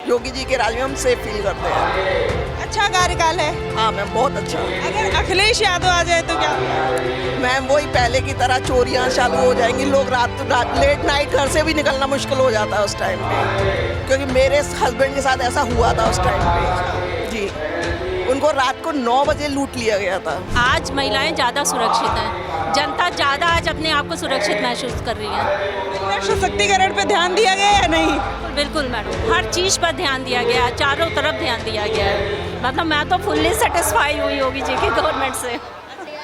योगी जी के राज में हम सेफ फील करते हैं। अच्छा कार्यकाल है। हाँ मैम, बहुत अच्छा। अगर अखिलेश यादव आ जाए तो क्या? मैम वही पहले की तरह चोरियां चालू हो जाएंगी, लोग रात लेट नाइट घर से भी निकलना मुश्किल हो जाता है उस टाइम पे, क्योंकि मेरे हस्बैंड के साथ ऐसा हुआ था उस टाइम पे जी। उनको रात को 9 बजे लूट लिया गया था। आज महिलाएं ज़्यादा सुरक्षित हैं, जनता ज़्यादा आज अपने आप को सुरक्षित महसूस कर रही है। महिला सशक्तिकरण पे ध्यान दिया गया या नहीं? बिल्कुल मैडम, हर चीज़ पर ध्यान दिया गया है, चारों तरफ ध्यान दिया गया है। मतलब मैं तो फुल्ली सेटिस्फाई हुई योगी जी की गवर्नमेंट से।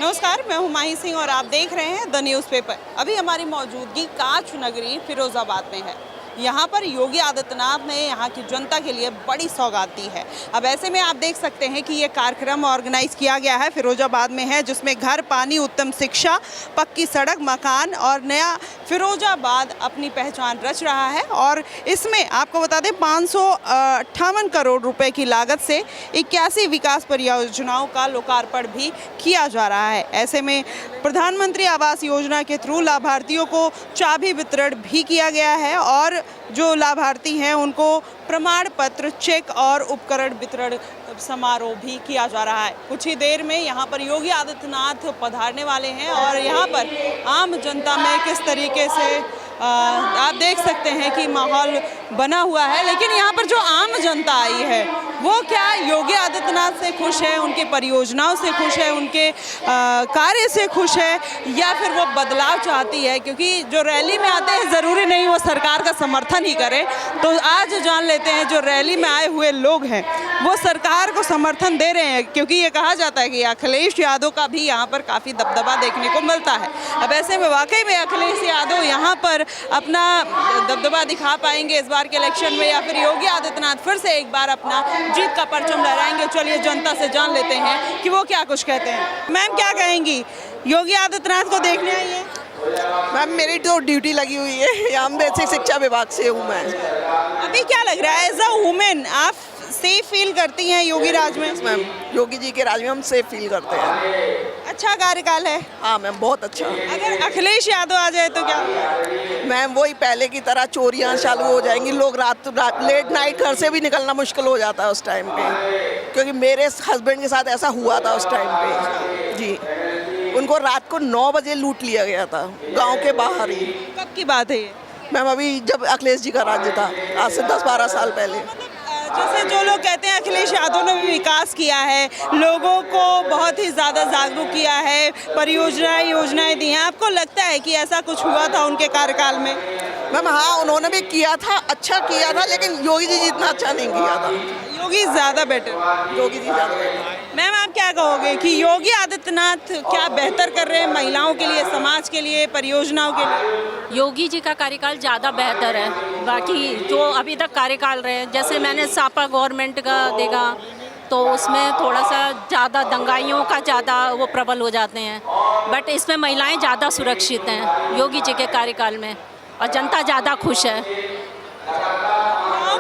नमस्कार, मैं हूं माही सिंह और आप देख रहे हैं द न्यूज़पेपर। अभी हमारी मौजूदगी कांच नगरी फिरोजाबाद में है। यहाँ पर योगी आदित्यनाथ ने यहाँ की जनता के लिए बड़ी सौगात दी है। अब ऐसे में आप देख सकते हैं कि ये कार्यक्रम ऑर्गेनाइज किया गया है, फिरोजाबाद में है, जिसमेम घर, पानी, उत्तम शिक्षा, पक्की सड़क, मकान और नया फिरोजाबाद अपनी पहचान रच रहा है। और इसमें आपको बता दें 558 करोड़ रुपए की लागत से 81 विकास परियोजनाओं का लोकार्पण भी किया जा रहा है। ऐसे में प्रधानमंत्री आवास योजना के थ्रू लाभार्थियों को चाबी वितरण भी किया गया है और जो लाभार्थी हैं उनको प्रमाण पत्र, चेक और उपकरण वितरण समारोह भी किया जा रहा है। कुछ ही देर में यहाँ पर योगी आदित्यनाथ पधारने वाले हैं और यहाँ पर आम जनता में किस तरीके से आप देख सकते हैं कि माहौल बना हुआ है। लेकिन यहाँ पर जो आम जनता आई है वो क्या योगी आदित्यनाथ से खुश है, उनकी परियोजनाओं से खुश है, उनके कार्य से खुश है, या फिर वो बदलाव चाहती है? क्योंकि जो रैली में आते हैं ज़रूरी नहीं वो सरकार का समर्थन ही करें। तो आज जान लेते हैं जो रैली में आए हुए लोग हैं वो सरकार को समर्थन दे रहे हैं, क्योंकि ये कहा जाता है कि अखिलेश यादव का भी यहाँ पर काफ़ी दबदबा देखने को मिलता है। अब ऐसे में वाकई में अखिलेश यादव यहाँ पर अपना दबदबा दिखा पाएंगे इस बार के इलेक्शन में, या फिर योगी आदित्यनाथ फिर से एक बार अपना जीत का परचम लहराएंगे? चलिए जनता से जान लेते हैं कि वो क्या कुछ कहते हैं। मैम क्या कहेंगी, योगी आदित्यनाथ को देखने आई है? मैम मेरी तो ड्यूटी लगी हुई है, यहाँ बेसिक शिक्षा विभाग से हूँ मैं। अभी क्या लग रहा है एज अ वुमेन, आप सेफ फील करती हैं योगी राज में? मैम योगी जी के राज में हम सेफ फील करते हैं। अच्छा कार्यकाल है। हाँ मैम, बहुत अच्छा। अगर अखिलेश यादव आ जाए तो क्या? मैम वही पहले की तरह चोरियां चालू हो जाएंगी, लोग रात लेट नाइट घर से भी निकलना मुश्किल हो जाता है उस टाइम पे, क्योंकि मेरे हस्बैंड के साथ ऐसा हुआ था उस टाइम पे जी। उनको रात को 9 बजे लूट लिया गया था गांव के बाहर ही। कब की बात है ये? मैम अभी जब अखिलेश जी का राज्य था, आज से 10-12 साल पहले। जैसे जो लोग कहते हैं अखिलेश यादव ने भी विकास किया है, लोगों को बहुत ही ज़्यादा जागरूक किया है, परियोजनाएं योजनाएं दी हैं, आपको लगता है कि ऐसा कुछ हुआ था उनके कार्यकाल में? मैम हाँ, उन्होंने भी किया था, अच्छा किया था, लेकिन योगी जी जितना अच्छा नहीं किया था। योगी ज़्यादा बेटर। योगी जी ज़्यादा बेटर। मैम आप क्या कहोगे कि योगी आदित्यनाथ क्या बेहतर कर रहे हैं महिलाओं के लिए, समाज के लिए, परियोजनाओं के लिए? योगी जी का कार्यकाल ज़्यादा बेहतर है। बाकी जो अभी तक कार्यकाल रहे, जैसे मैंने सापा गवर्नमेंट का देखा तो उसमें थोड़ा सा ज़्यादा दंगाइयों का ज़्यादा वो प्रबल हो जाते हैं, बट इसमें महिलाएं ज़्यादा सुरक्षित हैं योगी जी के कार्यकाल में और जनता ज़्यादा खुश है।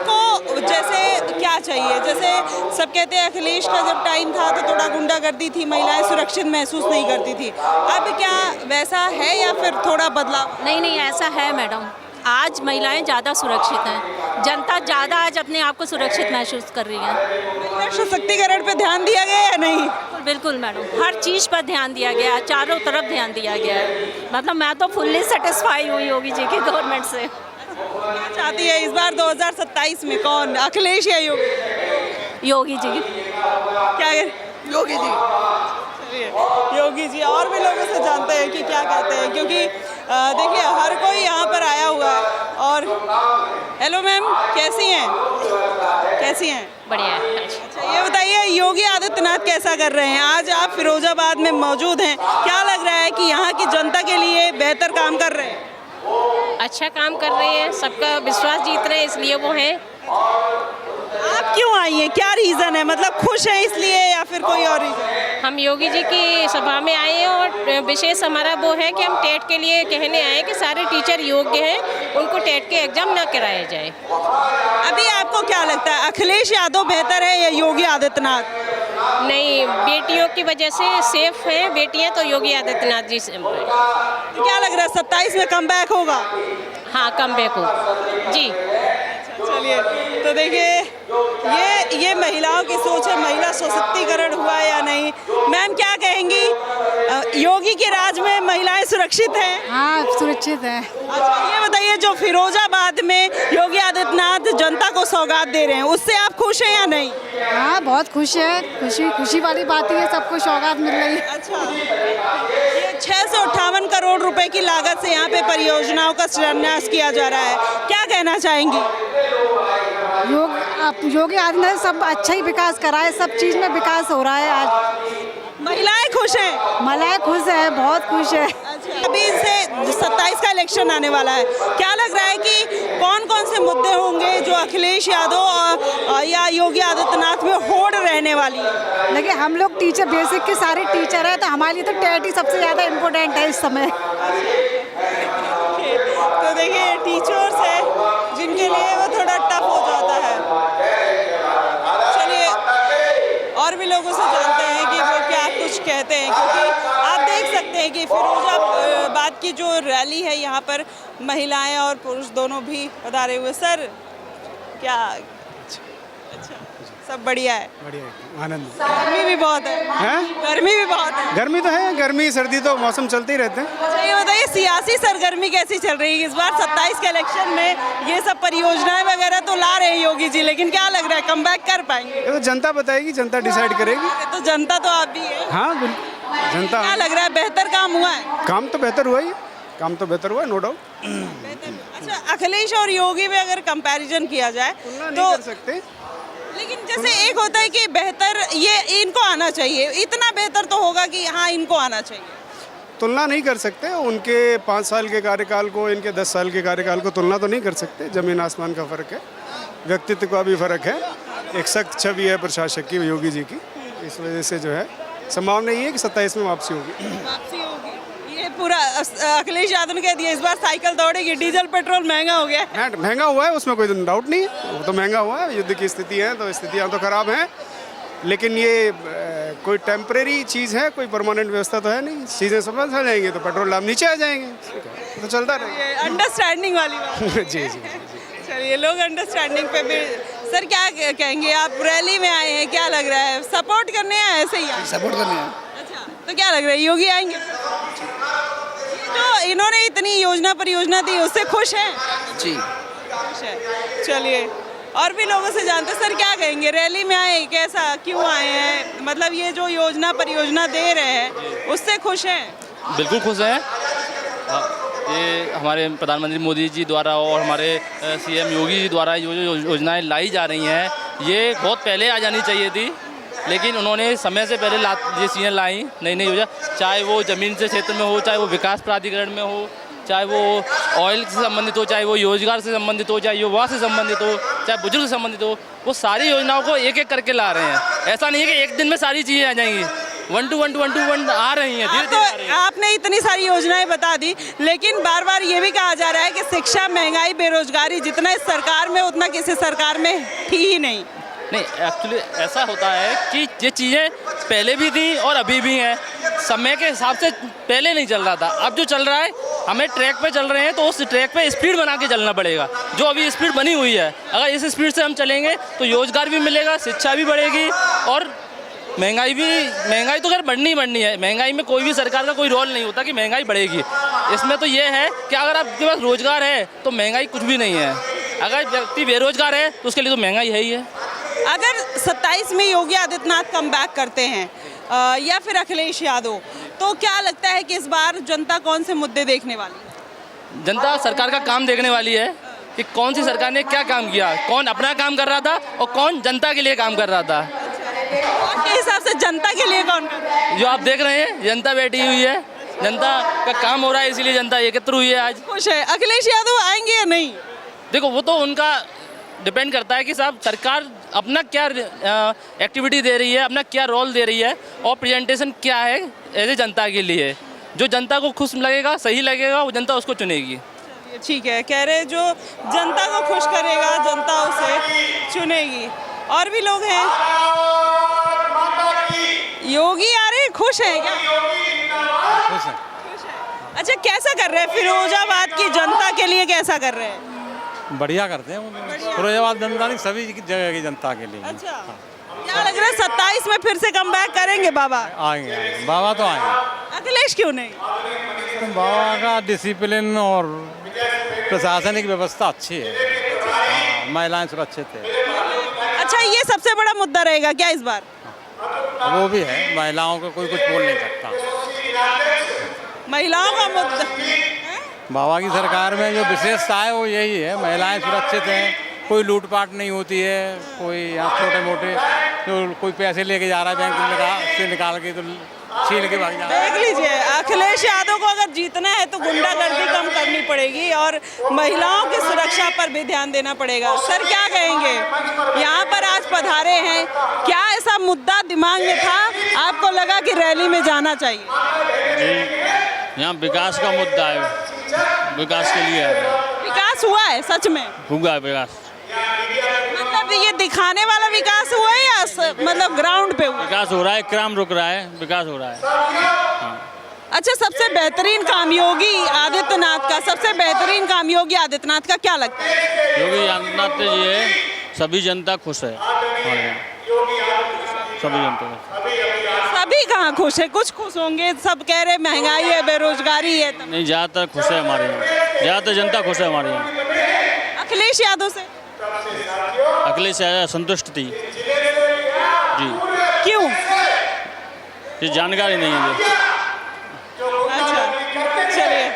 को जैसे क्या चाहिए, जैसे सब कहते हैं अखिलेश का जब टाइम था तो थोड़ा गुंडागर्दी थी, महिलाएं सुरक्षित महसूस नहीं करती थी, अब क्या वैसा है या फिर थोड़ा बदलाव? नहीं, ऐसा है मैडम, आज महिलाएं ज़्यादा सुरक्षित हैं, जनता ज़्यादा आज अपने आप को सुरक्षित महसूस कर रही है। महिला सशक्तिकरण पे ध्यान दिया गया या नहीं? बिल्कुल मैडम, हर चीज़ पर ध्यान दिया गया है, चारों तरफ ध्यान दिया गया है। मतलब मैं तो फुल्ली सेटिस्फाई हुई योगी जी की गवर्नमेंट से। क्या चाहती है इस बार 2027 में, कौन, अखिलेश या योगी? योगी जी। क्या योगी जी। योगी जी। और भी लोगों से जानते हैं कि क्या कहते हैं, क्योंकि देखिए हर कोई यहाँ पर आया हुआ है। और हेलो मैम, कैसी हैं? कैसी हैं? बढ़िया है। अच्छा ये बताइए योगी आदित्यनाथ कैसा कर रहे हैं? आज आप फिरोजाबाद में मौजूद हैं, क्या लग रहा है कि यहाँ की जनता के लिए बेहतर काम कर रहे हैं? अच्छा काम कर रहे हैं, सबका विश्वास जीत रहे हैं, इसलिए वो हैं। आप क्यों आई हैं, क्या रीज़न है, मतलब खुश हैं इसलिए या फिर कोई और रीज़न? हम योगी जी की सभा में आए हैं और विशेष हमारा वो है कि हम टेट के लिए कहने आए हैं कि सारे टीचर योग्य हैं, उनको टेट के एग्जाम ना कराया जाए। अभी आपको क्या लगता है अखिलेश यादव बेहतर है या योगी आदित्यनाथ? नहीं, बेटियों की वजह से सेफ हैं बेटियां, तो योगी आदित्यनाथ जी से। तो क्या लग रहा है 27 में कमबैक होगा? हाँ, कमबैक हो जी। चलिए तो देखिए ये महिलाओं की सोच है, महिला सशक्तिकरण हुआ या नहीं। मैम क्या कहेंगी, योगी के राज में महिलाएं सुरक्षित हैं? हाँ सुरक्षित है। अच्छा ये बताइए, जो फिरोजाबाद में योगी आदित्यनाथ जनता को सौगात दे रहे हैं, उससे आप खुश हैं या नहीं? हाँ बहुत खुश है, खुशी वाली बात ही है, सबको सौगात मिल रही है। अच्छा, ये 658 करोड़ रुपए की लागत से यहाँ पे परियोजनाओं का शिलान्यास किया जा रहा है, क्या कहना चाहेंगी? योगी आदित्यनाथ सब अच्छा ही विकास करा है, सब चीज में विकास हो रहा है। आज महिलाएं खुश हैं? महिलाएं खुश है, बहुत खुश है। अभी से 27 का इलेक्शन आने वाला है, क्या लग रहा है कि कौन कौन से मुद्दे होंगे जो अखिलेश यादव या योगी आदित्यनाथ में होड़ रहने वाली है? लेकिन हम लोग टीचर, बेसिक के सारे टीचर हैं, तो हमारे लिए तो टेट ही सबसे ज़्यादा इम्पोर्टेंट है इस समय। तो देखिए टीचर्स है जिनके लिए वो थोड़ा टफ हो जाता है। चलिए और भी लोगों से जानते हैं कि वो क्या कुछ कहते हैं, क्योंकि आप देख सकते हैं कि फिरोजाबाद की जो रैली है यहाँ पर महिलाएं और पुरुष दोनों भी पधारे हुए। सर क्या अच्छा सब बढ़िया है? बढ़िया है, आनंद। गर्मी भी बहुत है। हैं? गर्मी भी बहुत है। गर्मी तो है, गर्मी सर्दी तो मौसम चलते ही रहते हैं। अच्छा ये बताइए, सियासी सरगर्मी कैसी चल रही है इस बार 27 के इलेक्शन में? ये सब परियोजनाएं वगैरह तो ला रहे हैं योगी जी, लेकिन क्या लग रहा है कमबैक कर पाएंगे? ये तो जनता बताएगी, जनता डिसाइड करेगी। तो जनता तो आप भी है। हाँ बिल्कुल, जनता। क्या लग रहा है, बेहतर काम हुआ है? काम तो बेहतर हुआ ही, काम तो बेहतर हुआ, नो डाउट। अच्छा अखिलेश और योगी में अगर कंपैरिजन किया जाए तो कर सकते, लेकिन जैसे एक होता है कि बेहतर ये इनको आना चाहिए, इतना बेहतर तो होगा कि हाँ इनको आना चाहिए। तुलना नहीं कर सकते। उनके 5 साल के कार्यकाल को इनके 10 साल के कार्यकाल को तुलना तो नहीं कर सकते। जमीन आसमान का फर्क है, व्यक्तित्व का भी फर्क है। एक सख्त छवि है प्रशासक की, योगी जी की। इस वजह से जो है संभावना ये है कि 27 में वापसी होगी। वापसी होगी, ये पूरा अखिलेश यादव ने कह दिया। इस बार साइकिल दौड़ेगी, डीजल पेट्रोल महंगा हो गया। महंगा हुआ है, उसमें कोई डाउट नहीं है, वो तो महंगा हुआ है। युद्ध की स्थिति है तो स्थितियाँ तो खराब हैं, लेकिन ये कोई टेम्परेरी चीज़ है, कोई परमानेंट व्यवस्था तो है नहीं। चीज़ें समझ आ जाएंगी तो पेट्रोल दाम नीचे आ जाएंगे, तो चलता रहेगा। अंडरस्टैंडिंग वाली बात। जी जी। चलिए लोग अंडरस्टैंडिंग पे भी। सर क्या कहेंगे, आप रैली में आए हैं, क्या लग रहा है, सपोर्ट करने हैं ऐसे ही आए? सपोर्ट करने हैं। अच्छा तो क्या लग रहा है, योगी आएंगे? तो इन्होंने इतनी योजना परियोजना दी, उससे खुश हैं? जी खुश है। चलिए और भी लोगों से जानते हैं। सर क्या कहेंगे, रैली में आए, कैसा, क्यों आए हैं? मतलब ये जो योजना परियोजना दे रहे हैं उससे खुश हैं? बिल्कुल खुश हैं। ये हमारे प्रधानमंत्री मोदी जी द्वारा और हमारे सीएम योगी जी द्वारा जो योजनाएं लाई जा रही हैं, ये बहुत पहले आ जानी चाहिए थी, लेकिन उन्होंने समय से पहले ये चीज़ें लाई, नई नई योजना, चाहे वो ज़मीन से क्षेत्र में हो, चाहे वो विकास प्राधिकरण में हो, चाहे वो ऑयल से संबंधित हो, चाहे वो रोजगार से संबंधित हो, चाहे युवा से संबंधित हो, चाहे बुजुर्ग से संबंधित हो, वो सारी योजनाओं को एक एक करके ला रहे हैं। ऐसा नहीं है कि एक दिन में सारी चीज़ें आ जाएंगी, 1 to 1 आ रही हैं, धीरे धीरे आ रही हैं। आपने इतनी सारी योजनाएं बता दी, लेकिन बार बार ये भी कहा जा रहा है कि शिक्षा, महंगाई, बेरोजगारी जितना इस सरकार में उतना किसी सरकार में थी ही नहीं। नहीं, एक्चुअली ऐसा होता है कि ये चीज़ें पहले भी थी और अभी भी हैं। समय के हिसाब से पहले नहीं चल रहा था, अब जो चल रहा है, हमें ट्रैक पे चल रहे हैं तो उस ट्रैक पे स्पीड बना के चलना पड़ेगा। जो अभी स्पीड बनी हुई है, अगर इस स्पीड से हम चलेंगे तो रोजगार भी मिलेगा, शिक्षा भी बढ़ेगी और महंगाई तो खैर बढ़नी है। महंगाई में कोई भी सरकार का कोई रोल नहीं होता कि महंगाई बढ़ेगी। इसमें तो ये है कि अगर आपके पास रोजगार है तो महंगाई कुछ भी नहीं है, अगर व्यक्ति बेरोजगार है तो उसके लिए तो महंगाई है ही है। अगर 27 में योगी आदित्यनाथ कम बैक करते हैं या फिर अखिलेश यादव, तो क्या लगता है कि इस बार जनता कौन से मुद्दे देखने वाली है? जनता सरकार का काम देखने वाली है कि कौन सी सरकार ने क्या काम किया, कौन अपना काम कर रहा था और कौन जनता के लिए काम कर रहा था। आपके हिसाब से जनता के लिए कौन कर रहा है? जो आप देख रहे हैं, जनता बैठी हुई है, जनता का काम हो रहा है, इसीलिए जनता एकत्र हुई है आज। खुश है। अखिलेश यादव आएंगे या नहीं? देखो वो तो उनका डिपेंड करता है कि साहब सरकार अपना क्या एक्टिविटी दे रही है, अपना क्या रोल दे रही है और प्रेजेंटेशन क्या है एज ए जनता के लिए। जो जनता को खुश लगेगा, सही लगेगा, वो जनता उसको चुनेगी। ठीक है, कह रहे जो जनता को खुश करेगा जनता उसे चुनेगी। और भी लोग हैं। योगी आ रहे, खुश है क्या? खुश है। अच्छा कैसा कर रहे हैं, फिरोजाबाद की जनता के लिए कैसा कर रहे हैं? बढ़िया करते हैं वो। फिरोजाबाद जनता नहीं, सभी जगह की जनता के लिए। अच्छा, क्या लग रहा है 27 में फिर से कमबैक करेंगे बाबा? आएंगे बाबा तो आएंगे। अखिलेश क्यों नहीं? तो बाबा का डिसिप्लिन और प्रशासनिक व्यवस्था अच्छी है। हाँ, महिलाएं सुरक्षित है। अच्छा, ये सबसे बड़ा मुद्दा रहेगा क्या इस बार? वो भी है, महिलाओं को कोई कुछ बोल नहीं सकता। महिलाओं का मुद्दा बाबा की सरकार में जो विशेषता है वो यही है, महिलाएं सुरक्षित हैं, कोई लूटपाट नहीं होती है, कोई यहाँ छोटे मोटे जो कोई पैसे लेके जा रहा है बैंक से निकाल के तो छीन के भाग जा रहा है। देख लीजिए, अखिलेश यादव को अगर जीतना है तो गुंडागर्दी कम करनी पड़ेगी और महिलाओं की सुरक्षा पर भी ध्यान देना पड़ेगा। सर क्या कहेंगे, यहाँ पर आज पधारे हैं, क्या ऐसा मुद्दा दिमाग में था आपको लगा कि रैली में जाना चाहिए? जी, यहाँ विकास का मुद्दा है, विकास के लिए विकास हुआ है, सच में हुआ है विकास। मतलब ये दिखाने वाला विकास हुआ है या मतलब ग्राउंड पे हुआ? विकास हो रहा है, क्राइम रुक रहा है, विकास हो रहा है। अच्छा, सबसे बेहतरीन काम योगी आदित्यनाथ का, सबसे बेहतरीन काम योगी आदित्यनाथ का क्या लगता है? योगी आदित्यनाथ ये है, सभी जनता खुश है हमारे यहाँ, सभी जनता। सभी कहाँ खुश है? कुछ खुश होंगे, सब कह रहे महंगाई है, बेरोजगारी है। नहीं, ज़्यादातर खुश है हमारे यहाँ, ज़्यादातर जनता खुश है हमारे यहाँ। अखिलेश यादव से अखिलेश यादव संतुष्ट थी जी। क्यों? ये जानकारी नहीं है जी। अच्छा, चलिए,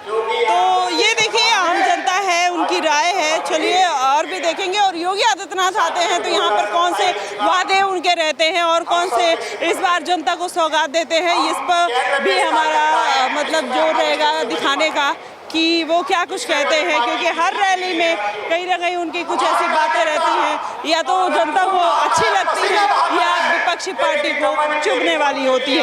तो ये देखिए आम जनता है, उनकी राय है। चलिए और भी देखेंगे। और योगी आदित्यनाथ आते हैं तो यहाँ पर कौन से वादे उनके रहते हैं और कौन से इस बार जनता को सौगात देते हैं, इस पर भी हमारा मतलब जोर रहेगा दिखाने का कि वो क्या कुछ कहते हैं, क्योंकि हर रैली में कहीं ना कहीं उनकी कुछ ऐसी बातें रहती हैं, या तो जनता को अच्छी लगती है या विपक्षी पार्टी को चुभने वाली होती है।